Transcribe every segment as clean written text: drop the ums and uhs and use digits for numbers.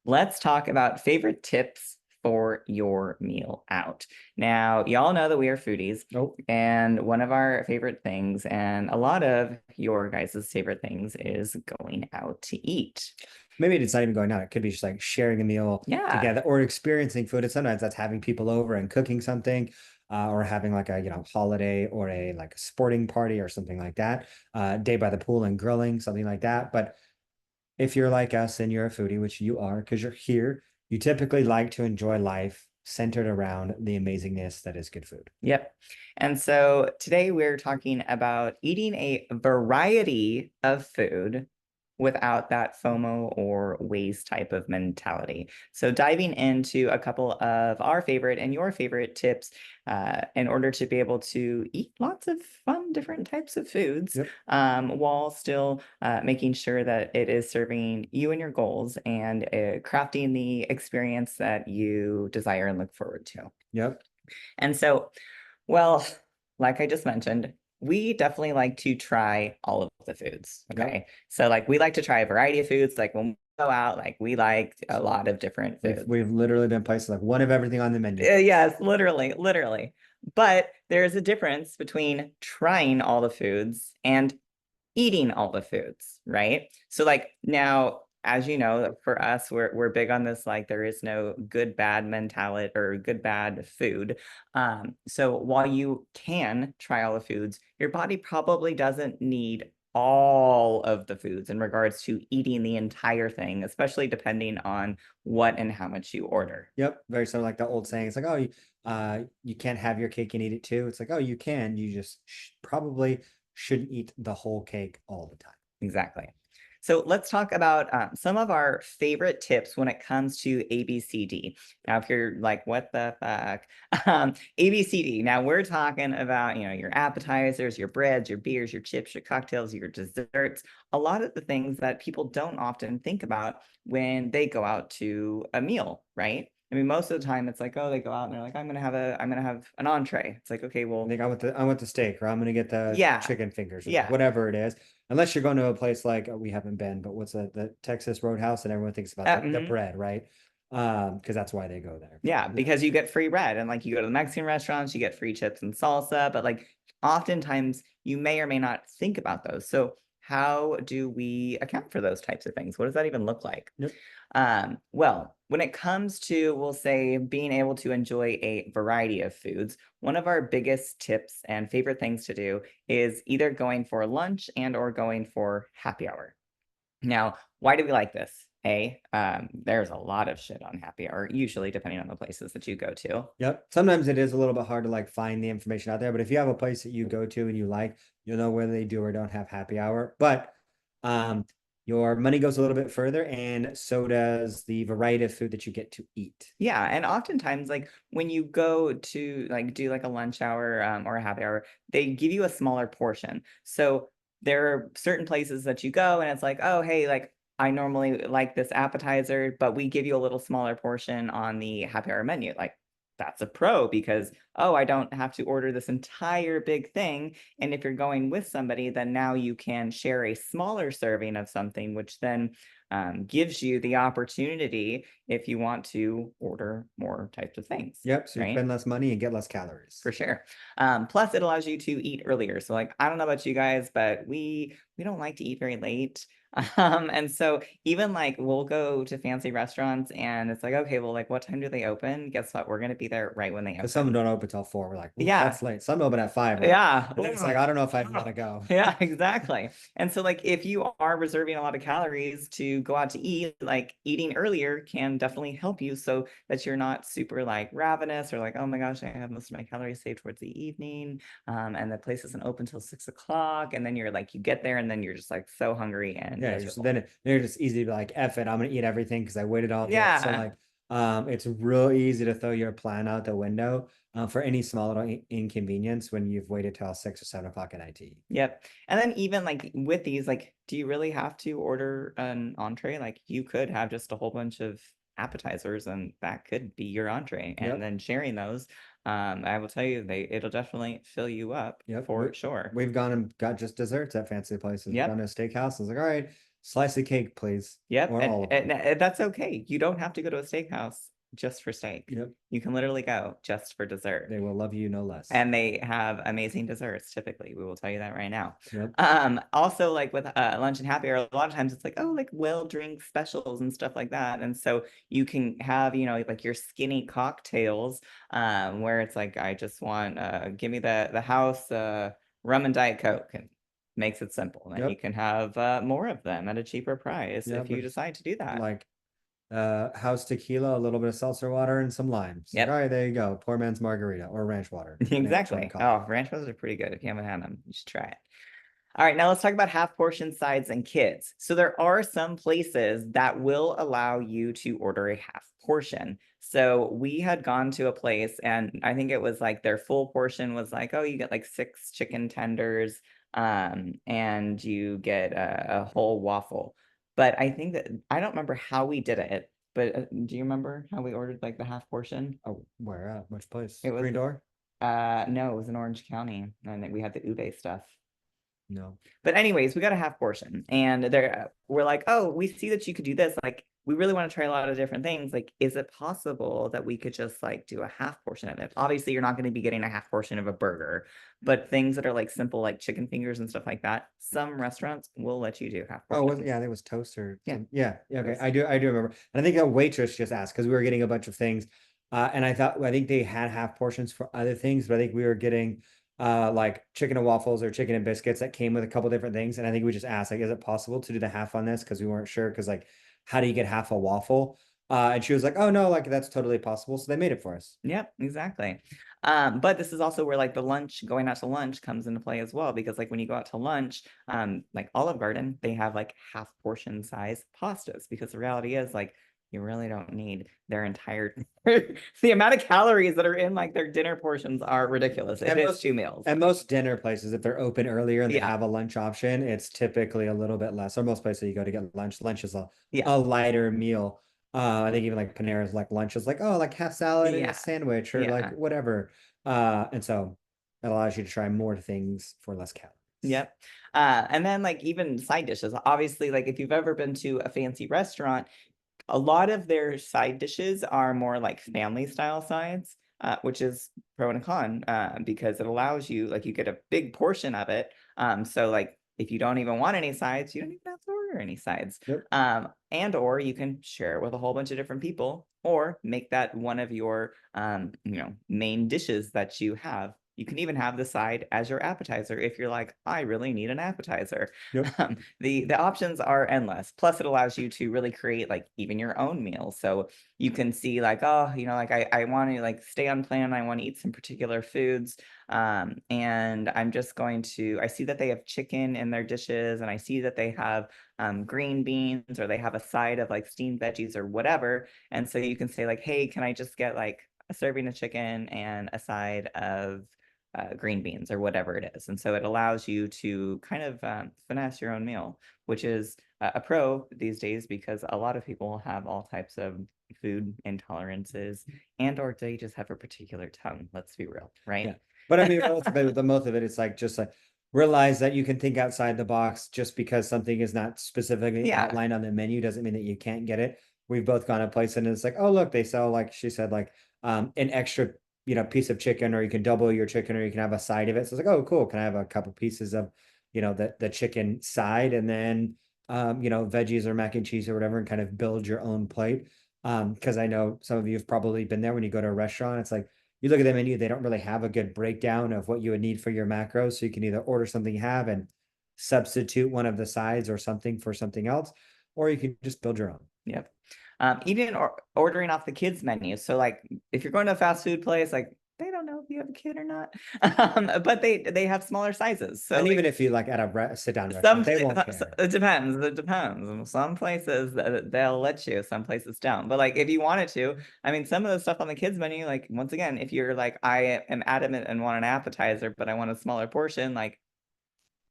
let's talk about favorite tips for your meal out. Now, y'all know that we are foodies, Nope. and one of our favorite things, and a lot of your guys' favorite things, is going out to eat. Maybe it's not even going out. It could be just like sharing a meal Yeah. together or experiencing food. And sometimes that's having people over and cooking something, or having like a holiday or a like a sporting party or something like that. Day by the pool and grilling, something like that. But if you're like us and you're a foodie, which you are because you're here, you typically like to enjoy life centered around the amazingness that is good food. Yep. And so today we're talking about eating a variety of food without that FOMO or waste type of mentality. So diving into a couple of our favorite and your favorite tips in order to be able to eat lots of fun different types of foods, Yep. while still making sure that it is serving you and your goals and crafting the experience that you desire and look forward to. Yep. And so, well, like I just mentioned, we definitely like to try all of the foods. Yep. Okay. So, like, we like to try a variety of foods. Like, when we go out, like, we like a lot of different We've foods. we've literally been places like one of everything on the menu. Yes, literally, literally. But there's a difference between trying all the foods and eating all the foods, right? So like now, as you know, for us, we're big on this, like there is no good bad mentality or good bad food. So while you can try all the foods, your body probably doesn't need all of the foods in regards to eating the entire thing, especially depending on what and how much you order. Yep, very similar like the old saying. It's like, oh, you can't have your cake and eat it too. It's like, oh, you can. You just probably shouldn't eat the whole cake all the time. Exactly. So let's talk about some of our favorite tips when it comes to ABCD. Now, if you're like, what the fuck? ABCD. Now we're talking about, your appetizers, your breads, your beers, your chips, your cocktails, your desserts, a lot of the things that people don't often think about when they go out to a meal, right? I mean, most of the time it's like, oh, they go out and they're like, I'm gonna have an entree. It's like, okay, I well, think I want the steak, or I'm gonna get the yeah, chicken fingers, or yeah. whatever it is. Unless you're going to a place like, we haven't been, but what's the Texas Roadhouse, and everyone thinks about the Mhm. bread, right? Because that's why they go there. Yeah, because you get free bread and like you go to the Mexican restaurants, you get free chips and salsa, but like oftentimes you may or may not think about those. So how do we account for those types of things? What does that even look like? Yep. Well, when it comes to, we'll say, being able to enjoy a variety of foods, one of our biggest tips and favorite things to do is either going for lunch and or going for happy hour. Now, why do we like this? There's a lot of shit on happy hour, usually depending on the places that you go to. Yep. Sometimes it is a little bit hard to like find the information out there, but if you have a place that you go to and you like, you'll know whether they do or don't have happy hour. But um, your money goes a little bit further, and so does the variety of food that you get to eat. Yeah, and oftentimes, like when you go to like do like a lunch hour or a happy hour, they give you a smaller portion. So there are certain places that you go and it's like, oh, hey, like I normally like this appetizer, but we give you a little smaller portion on the happy hour menu. Like that's a pro because, oh, I don't have to order this entire big thing. And if you're going with somebody, then now you can share a smaller serving of something, which then gives you the opportunity if you want to order more types of things, Yep. So you right? spend less money and get less calories. For sure. Plus, it allows you to eat earlier. So, like, I don't know about you guys, but we don't like to eat very late. And so even like we'll go to fancy restaurants and it's like, okay, well, like what time do they open? Guess what? We're gonna be there right when they Because some open. don't open till 4. We're like, ooh, Yeah, that's late. Some open at 5. We're like, yeah. and then it's like, I don't know if I want to go. Yeah, exactly. And so like if you are reserving a lot of calories to go out to eat, like eating earlier can definitely help you so that you're not super like ravenous or like, oh my gosh, I have most of my calories saved towards the evening. And the place isn't open till 6 o'clock. And then you're like, you get there and then you're just like so hungry and Yeah, miserable. then it's just easy to be like, F it, I'm gonna eat everything because I waited all day. So Yeah. like, it's real easy to throw your plan out the window, for any small little inconvenience when you've waited till 6 or 7 o'clock at night to eat. Yep. And then even like with these, like, do you really have to order an entree? Like you could have just a whole bunch of appetizers and that could be your entree. And Yep. then sharing those, I will tell you it'll definitely fill you up Yep. for sure. We've gone and got just desserts at fancy places. We've gone Yep. to a steakhouse. I was like, all right, Slice of cake, please. Yep, Or all of them. and that's okay. You don't have to go to a steakhouse just for steak. Yep. You can literally go just for dessert. They will love you no less. And they have amazing desserts typically. We will tell you that right now. Yep. Also like with lunch and happy hour, a lot of times it's like, oh, like well drink specials and stuff like that. And so you can have, you know, like your skinny cocktails, where it's like, I just want give me the house rum and Diet Coke, and makes it simple. And you Yep. can have more of them at a cheaper price Yep, if you but decide to do that. like house tequila, a little bit of seltzer water, and some limes. Like, Yep. all right, there you go. Poor man's margarita or ranch water. Exactly. Call Oh, ranch roses are pretty good. If you haven't had them, you should try it. All right, now let's talk about half portion sides and kids. So there are some places that will allow you to order a half portion. So we had gone to a place, and I think it was like their full portion was like, oh, you get like 6 chicken tenders, and you get a whole waffle. But I think that I don't remember how we did it, but do you remember how we ordered like the half portion? Oh, where at? Which place? It was Green Door? no, it was in Orange County, and then we had the ube stuff. No. But anyways, we got a half portion, and we're like, oh, we see that you could do this. Like, we really want to try a lot of different things. Like, is it possible that we could just like do a half portion of it? Obviously, you're not going to be getting a half portion of a burger, but things that are like simple, like chicken fingers and stuff like that, some restaurants will let you do half Oh, portions. yeah, I think it was toast or Yeah. yeah, okay. I do remember. And I think a waitress just asked because we were getting a bunch of things. And I think they had half portions for other things, but I think we were getting like chicken and waffles or chicken and biscuits that came with a couple different things. And I think we just asked, like, is it possible to do the half on this? Because we weren't sure, because like, how do you get half a waffle? And she was like, oh no, like that's totally possible. So they made it for us. Yep, exactly. But this is also where like the lunch, going out to lunch comes into play as well, because like when you go out to lunch, like Olive Garden, they have like half portion size pastas, because the reality is like you really don't need their entire the amount of calories that are in like their dinner portions are ridiculous. It is 2 meals. And most dinner places, if they're open earlier and they Yeah. have a lunch option, it's typically a little bit less. Or most places you go to get lunch, lunch is Yeah. a lighter meal. I think even like Panera's like lunch is like, oh, like half salad and Yeah. a sandwich or Yeah. like whatever. And so it allows you to try more things for less calories. Yep. And then like even side dishes, obviously, like if you've ever been to a fancy restaurant, a lot of their side dishes are more like family style sides, which is pro and con, because it allows you, like, you get a big portion of it. So like if you don't even want any sides, you don't even have to order any sides. Yep. And or you can share it with a whole bunch of different people, or make that one of your main dishes that you have. You can even have the side as your appetizer if you're like, I really need an appetizer. Yep. The options are endless. Plus, it allows you to really create like even your own meal. So you can see like, oh, like I want to like stay on plan. I want to eat some particular foods. And I'm just going to, I see that they have chicken in their dishes, and I see that they have green beans, or they have a side of like steamed veggies or whatever. And so you can say like, hey, can I just get like a serving of chicken and a side of green beans or whatever it is. And so it allows you to kind of finesse your own meal, which is a pro these days, because a lot of people have all types of food intolerances, and or they just have a particular tongue. Let's be real, right? Yeah. But I mean, the most of it, it's like just like realize that you can think outside the box. Just because something is not specifically Yeah. outlined on the menu doesn't mean that you can't get it. We've both gone to a place and it's like, oh, look, they sell, like she said, like an extra, piece of chicken, or you can double your chicken, or you can have a side of it. So it's like, oh, cool. Can I have a couple pieces of, the chicken side, and then, veggies or mac and cheese or whatever, and kind of build your own plate. Because I know some of you have probably been there when you go to a restaurant. It's like, you look at the menu, they don't really have a good breakdown of what you would need for your macros. So you can either order something you have and substitute one of the sides or something for something else, or you can just build your own. Yep. Even ordering off the kids menu. So like if you're going to a fast food place, like they don't know if you have a kid or not, but they have smaller sizes. So And like, even if you like at a sit down some restaurant, they won't care. it depends. It depends. Some places they'll let you, some places don't. But like if you wanted to, I mean, some of the stuff on the kids menu, like once again, if you're like, I am adamant and want an appetizer, but I want a smaller portion, like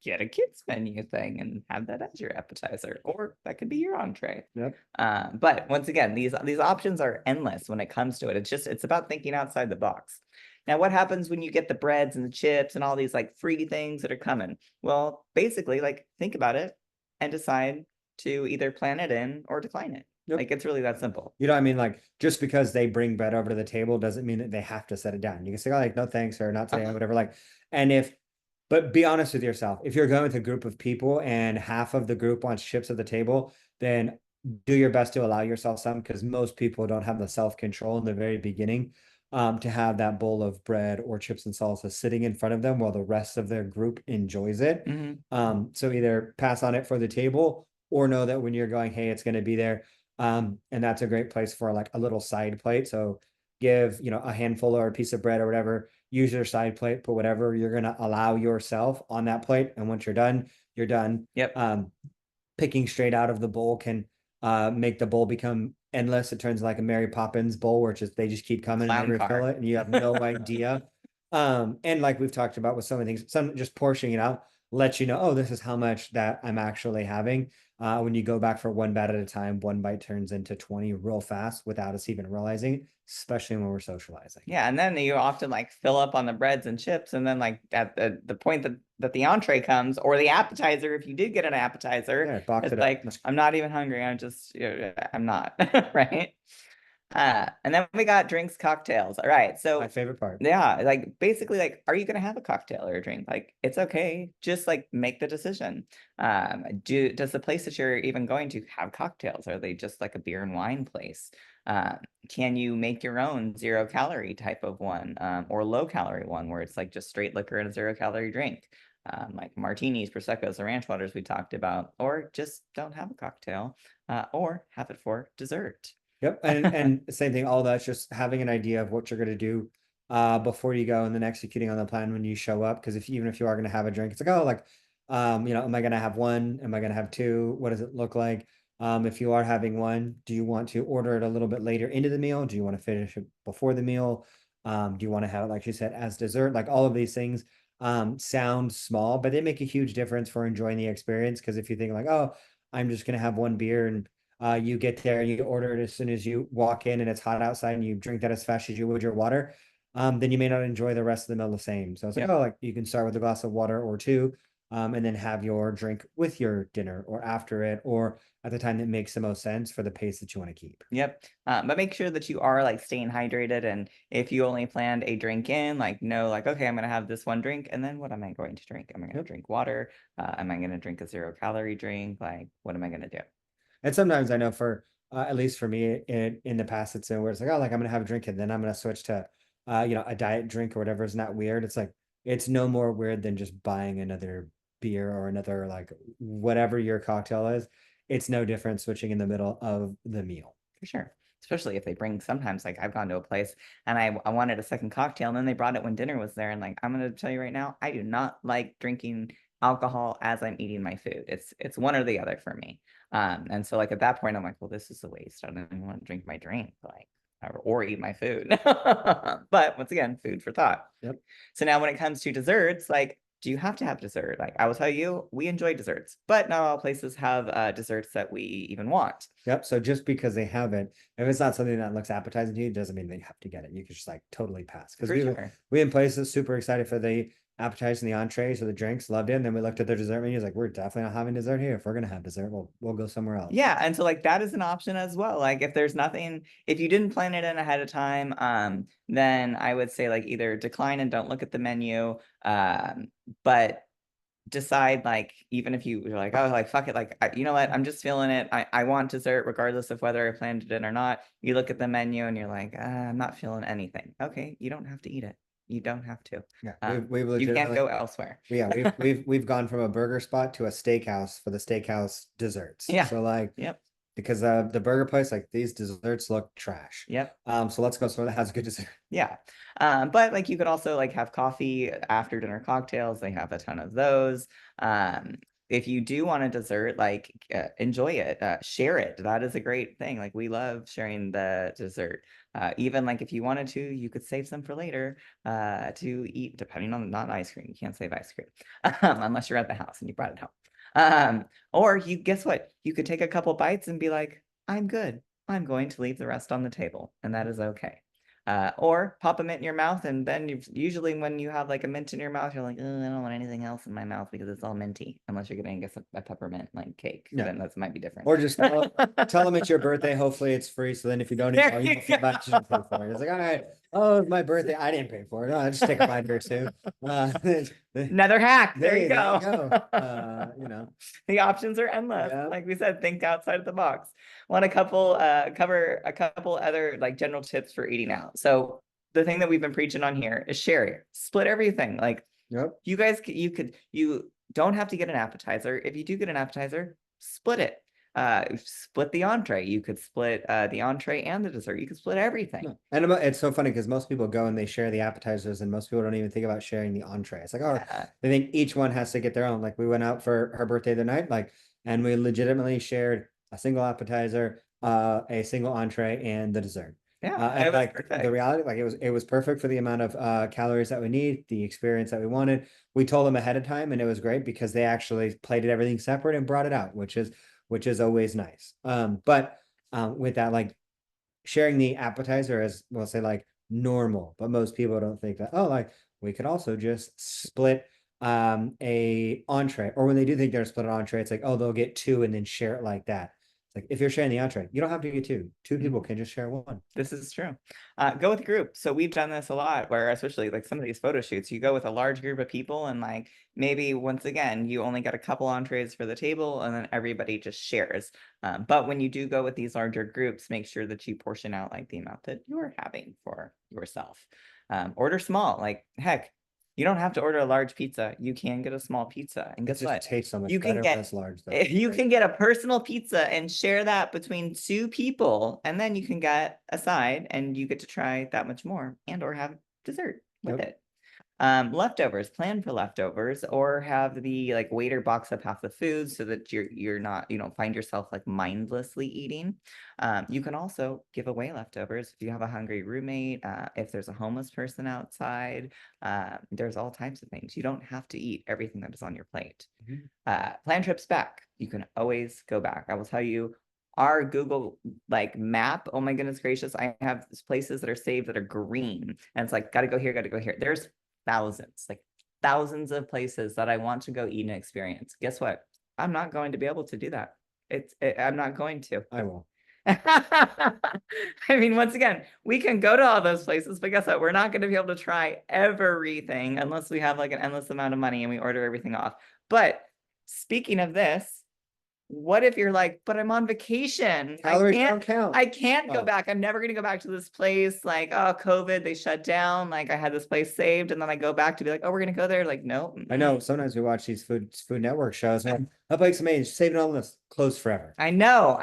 get a kids menu thing and have that as your appetizer, or that could be your entree. Yep. But once again, these options are endless when it comes to it. It's about thinking outside the box. Now, what happens when you get the breads and the chips and all these like free things that are coming? Well, basically, like think about it and decide, to either plan it in or decline it. Yep. Like, it's really that simple. You know what I mean? Like, just because they bring bread over to the table doesn't mean that they have to set it down. You can say, oh, like, no thanks, or not today, or whatever. Like, and but be honest with yourself. If you're going with a group of people and half of the group wants chips at the table, then do your best to allow yourself some, because most people don't have the self-control in the very beginning to have that bowl of bread or chips and salsa sitting in front of them while the rest of their group enjoys it. So either pass on it for the table or know that when you're going, hey, it's going to be there. And that's a great place for like a little side plate. So give, a handful or a piece of bread or whatever, use your side plate, put whatever you're going to allow yourself on that plate. And once you're done, you're done. Yep. Picking straight out of the bowl can make the bowl become endless. It turns like a Mary Poppins bowl where they just keep coming and Clown they refill car. it and you have no idea. And like we've talked about with so many things, some just portioning it out lets you know, oh, this is how much that I'm actually having. When you go back for one bite at a time, one bite turns into 20 real fast without us even realizing it, especially when we're socializing. Yeah, and then you often like fill up on the breads and chips, and then like at the point that the entree comes, or the appetizer, if you did get an appetizer, Yeah, box it's it like, up. I'm not even hungry. I'm just, I'm not, right? And then we got drinks, cocktails. All right, My so favorite part. yeah, like basically, like, are you gonna have a cocktail or a drink? Like, it's okay, just like make the decision. Does the place that you're even going to have cocktails? Are they just like a beer and wine place? Can you make your own 0-calorie type of one, or low-calorie one where it's like just straight liquor and a 0-calorie drink? Like martinis, proseccos, or ranch waters we talked about, or just don't have a cocktail, or have it for dessert. Yep. And same thing, all that's just having an idea of what you're gonna do before you go, and then executing on the plan when you show up. Because even if you are gonna have a drink, it's like, oh, like am I gonna have one? Am I gonna have two? What does it look like? If you are having one, do you want to order it a little bit later into the meal? Do you want to finish it before the meal? Do you want to have it, like you said, as dessert? Like all of these things sound small, but they make a huge difference for enjoying the experience. Because if you think like, oh, I'm just gonna have one beer, and you get there and you order it as soon as you walk in and it's hot outside and you drink that as fast as you would your water, then you may not enjoy the rest of the meal the same. So it's like, Yep. oh, like you can start with a glass of water or two, and then have your drink with your dinner or after it, or at the time that makes the most sense for the pace that you want to keep. Yep. But make sure that you are like staying hydrated. And if you only planned a drink in, like, no, like, okay, I'm going to have this one drink. And then what am I going to drink? Am I going to drink water? Am I going to drink a 0-calorie drink? Like, what am I going to do? And sometimes I know for at least for me in the past, it's where it's like, oh, like I'm gonna have a drink and then I'm gonna switch to a diet drink or whatever. Isn't that weird? It's like it's no more weird than just buying another beer or another like whatever your cocktail is. It's no different switching in the middle of the meal. For sure. Especially if they bring, sometimes like I've gone to a place and I wanted a second cocktail, and then they brought it when dinner was there. And like, I'm going to tell you right now, I do not like drinking alcohol as I'm eating my food. It's one or the other for me. And so like at that point, I'm like, well, this is a waste. I don't even want to drink my drink, like, or eat my food. But once again, food for thought. Yep. So now when it comes to desserts, like, do you have to have dessert? Like, I will tell you, we enjoy desserts, but not all places have desserts that we even want. Yep. So just because they have it, if it's not something that looks appetizing to you, doesn't mean they have to get it. You could just like totally pass. Because For sure. we in places super excited for the appetizers and the entrees or the drinks, loved it. And then we looked at their dessert menus, like we're definitely not having dessert here. If we're gonna have dessert, we'll go somewhere else. Yeah, and so like that is an option as well. Like if there's nothing, if you didn't plan it in ahead of time, then I would say like either decline and don't look at the menu, but decide, like, even if you're like, oh, like, fuck it, like, you know what, I'm just feeling it, I want dessert regardless of whether I planned it in or not. You look at the menu and you're like, I'm not feeling anything. Okay, you don't have to eat it. You don't have to. Yeah, we've You can't legitimately, go elsewhere. yeah, we've gone from a burger spot to a steakhouse for the steakhouse desserts. Yeah. So like, Yep. because the burger place, like these desserts look trash. Yep. So let's go somewhere that has good dessert. Yeah. But like you could also like have coffee after dinner cocktails. They have a ton of those. If you do want a dessert, like enjoy it, share it. That is a great thing. Like we love sharing the dessert. Even like if you wanted to, you could save some for later to eat, depending on not ice cream. You can't save ice cream unless you're at the house and you brought it home. Or you guess what? You could take a couple bites and be like, I'm good. I'm going to leave the rest on the table, and that is okay. Or pop a mint in your mouth, and then usually when you have like a mint in your mouth, you're like, oh, I don't want anything else in my mouth because it's all minty, unless you're getting, I guess, a peppermint like cake. Yeah. Then that might be different. Or just tell them it's your birthday. Hopefully it's free. So then if you don't eat, There you you don't feel bad, you don't pay for it. It's like, all right, oh, it's my birthday. I didn't pay for it. No, just take a bite or two. Another hack. There you There you go. go. You know, The options are endless. Yeah. Like we said, think outside of the box. Want to cover a couple other like general tips for eating out. So the thing that we've been preaching on here is share. Split everything. Like Yep. you guys, you don't have to get an appetizer. If you do get an appetizer, split it. Split the entree. You could split the entree and the dessert. You could split everything. Yeah. And it's so funny because most people go and they share the appetizers, and most people don't even think about sharing the entree. It's like, oh, they think each one has to get their own. Like we went out for her birthday the night, like, and we legitimately shared a single appetizer, a single entree, and the dessert. Yeah, and like perfect. the reality, like it was perfect for the amount of calories that we need, the experience that we wanted. We told them ahead of time, and it was great because they actually plated everything separate and brought it out, which is always nice. But with that, like sharing the appetizer as we'll say like normal, but most people don't think that, oh, like we could also just split a entree, or when they do think they're split an entree, it's like, oh, they'll get two and then share it like that. It's like if you're sharing the entree, you don't have to get two people can just share one. This is true. Go with group. So we've done this a lot where, especially like some of these photo shoots, you go with a large group of people, and like maybe once again, you only got a couple entrees for the table and then everybody just shares. But when you do go with these larger groups, make sure that you portion out like the amount that you're having for yourself. Order small, like heck, you don't have to order a large pizza. You can get a small pizza, and guess what? Tastes so much You can better get when it's large, though. you can get a personal pizza and share that between two people, and then you can get a side and you get to try that much more and or have dessert with it. Leftovers, plan for leftovers, or have the like waiter box up half the food so that you're not, you don't find yourself like mindlessly eating. You can also give away leftovers if you have a hungry roommate, if there's a homeless person outside. There's all types of things. You don't have to eat everything that is on your plate. Plan trips back. You can always go back. I will tell you, our Google like map, oh my goodness gracious, I have places that are saved that are green, and it's like, gotta go here, gotta go here. There's like thousands of places that I want to go eat and experience. Guess what? I'm not going to be able to do that. I'm not going to. I will. I mean, once again, we can go to all those places, but guess what? We're not going to be able to try everything unless we have like an endless amount of money and we order everything off. But speaking of this, what if you're like, but I'm on vacation. Calories don't count. I can't go back. I'm never going to go back to this place. Like, oh, COVID, they shut down. Like I had this place saved. And then I go back to be like, oh, we're going to go there. Like, no. I know sometimes we watch these Food Network shows. And that place amazing. Save it on the list. Closed forever. I know.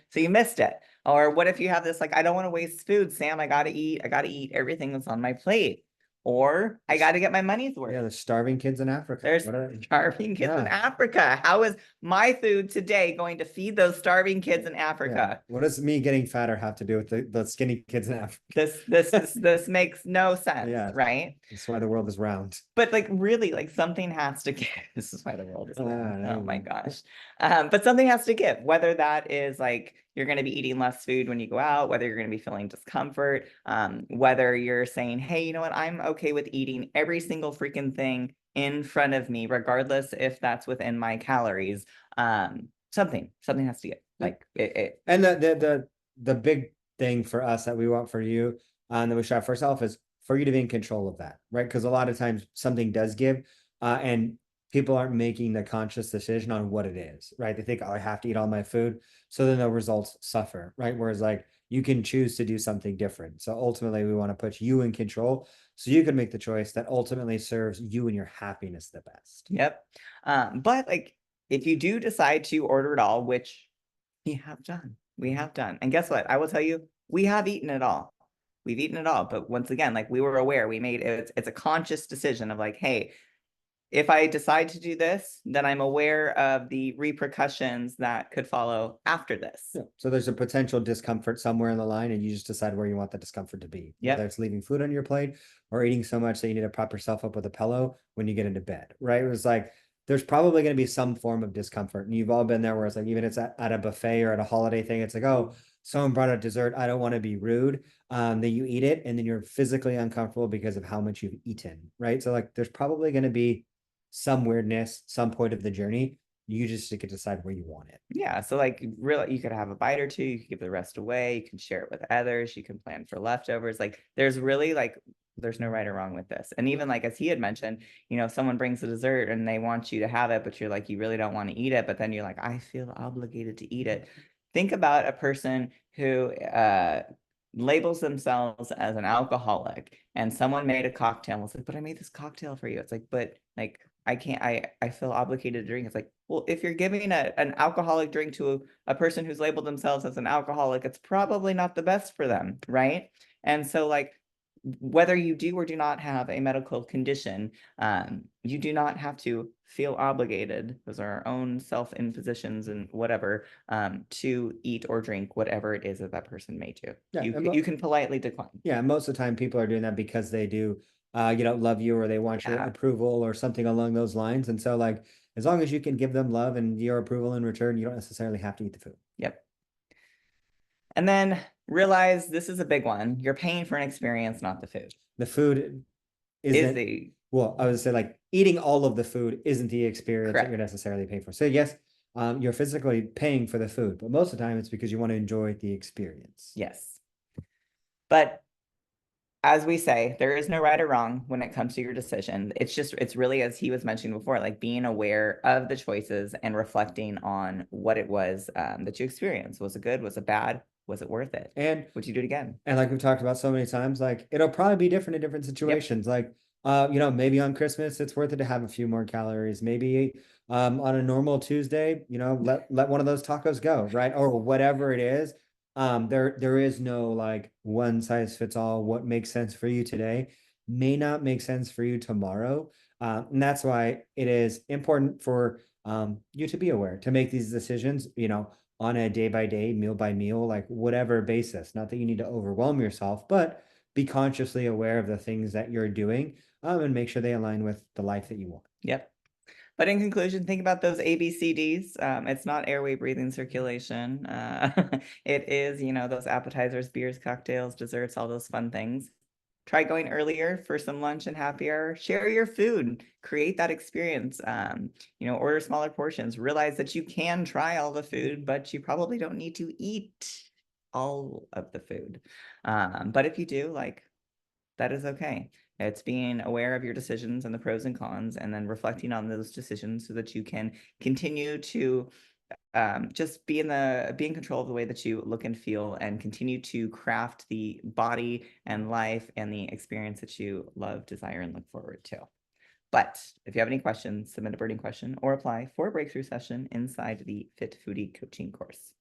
So you missed it. Or what if you have this, like, I don't want to waste food, Sam. I got to eat everything that's on my plate. Or I got to get my money's worth. Yeah, there's starving kids in Africa. There's starving kids in Africa. How is my food today going to feed those starving kids in Africa? Yeah. What does me getting fatter have to do with the skinny kids in Africa? This makes no sense, right? That's why the world is round. But like really, like something has to give. This is why the world is round. Oh my gosh. But something has to give, whether that is like you're going to be eating less food when you go out, whether you're going to be feeling discomfort, whether you're saying, hey, you know what, I'm okay with eating every single freaking thing in front of me, regardless if that's within my calories. Something has to give. Like it. And the big thing for us that we want for you, and that we strive for ourselves, is for you to be in control of that, right? Because a lot of times something does give, and people aren't making the conscious decision on what it is, right? They think, oh, I have to eat all my food. So then the results suffer, right? Whereas like you can choose to do something different. So ultimately we want to put you in control so you can make the choice that ultimately serves you and your happiness the best. Yep. But like if you do decide to order it all, which we have done, and guess what? I will tell you, we have eaten it all. We've eaten it all. But once again, like we were aware, we made it's a conscious decision of like, hey, if I decide to do this, then I'm aware of the repercussions that could follow after this. Yeah. So there's a potential discomfort somewhere in the line, and you just decide where you want the discomfort to be. Yeah. Whether it's leaving food on your plate or eating so much that you need to prop yourself up with a pillow when you get into bed, right? It was like, there's probably going to be some form of discomfort. And you've all been there where it's like, even it's at a buffet or at a holiday thing, it's like, oh, someone brought a dessert, I don't want to be rude. Then you eat it and then you're physically uncomfortable because of how much you've eaten, right? So like there's probably going to be some weirdness, some point of the journey. You just get to decide where you want it. Yeah, so like really you could have a bite or two, you could give the rest away, you can share it with others, you can plan for leftovers. Like there's really like there's no right or wrong with this. And even like as he had mentioned, if someone brings a dessert and they want you to have it, but you're like you really don't want to eat it, but then you're like I feel obligated to eat it. Think about a person who labels themselves as an alcoholic and someone made a cocktail and was like, but I made this cocktail for you. It's like, but like I can't, I feel obligated to drink. It's like, well, if you're giving an alcoholic drink to a person who's labeled themselves as an alcoholic, it's probably not the best for them, right? And so like whether you do or do not have a medical condition, you do not have to feel obligated, those are our own self-impositions and whatever, to eat or drink whatever it is that that person may do. Yeah, You can politely decline. yeah, most of the time people are doing that because they do, love you or they want your Yeah. approval or something along those lines. And so, like, as long as you can give them love and your approval in return, you don't necessarily have to eat the food. Yep. And then realize this is a big one. You're paying for an experience, not the food. The food Is isn't, the well, I would say like eating all of the food isn't the experience that you're correct. necessarily paying for. So yes, you're physically paying for the food, but most of the time it's because you want to enjoy the experience. Yes. But as we say, there is no right or wrong when it comes to your decision. It's really, as he was mentioning before, like being aware of the choices and reflecting on what it was that you experienced. Was it good? Was it bad? Was it worth it? And Would you do it again? And like we've talked about so many times, like it'll probably be different in different Yep. situations. Like, maybe on Christmas it's worth it to have a few more calories. Maybe on a normal Tuesday, let one of those tacos go, right? Or whatever it is. There is no like one size fits all. What makes sense for you today may not make sense for you tomorrow. And that's why it is important for you to be aware to make these decisions, on a day by day, meal by meal, like whatever basis. Not that you need to overwhelm yourself, but be consciously aware of the things that you're doing, and make sure they align with the life that you want. Yep. But in conclusion, think about those ABCDs. It's not airway, breathing, circulation. It is, those appetizers, beers, cocktails, desserts, all those fun things. Try going earlier for some lunch and happy hour. Share your food. Create that experience. Order smaller portions. Realize that you can try all the food, but you probably don't need to eat all of the food. But if you do, like, that is okay. It's being aware of your decisions and the pros and cons, and then reflecting on those decisions so that you can continue to just be in control of the way that you look and feel, and continue to craft the body and life and the experience that you love, desire, and look forward to. But if you have any questions, submit a burning question or apply for a breakthrough session inside the Fit Foodie coaching course.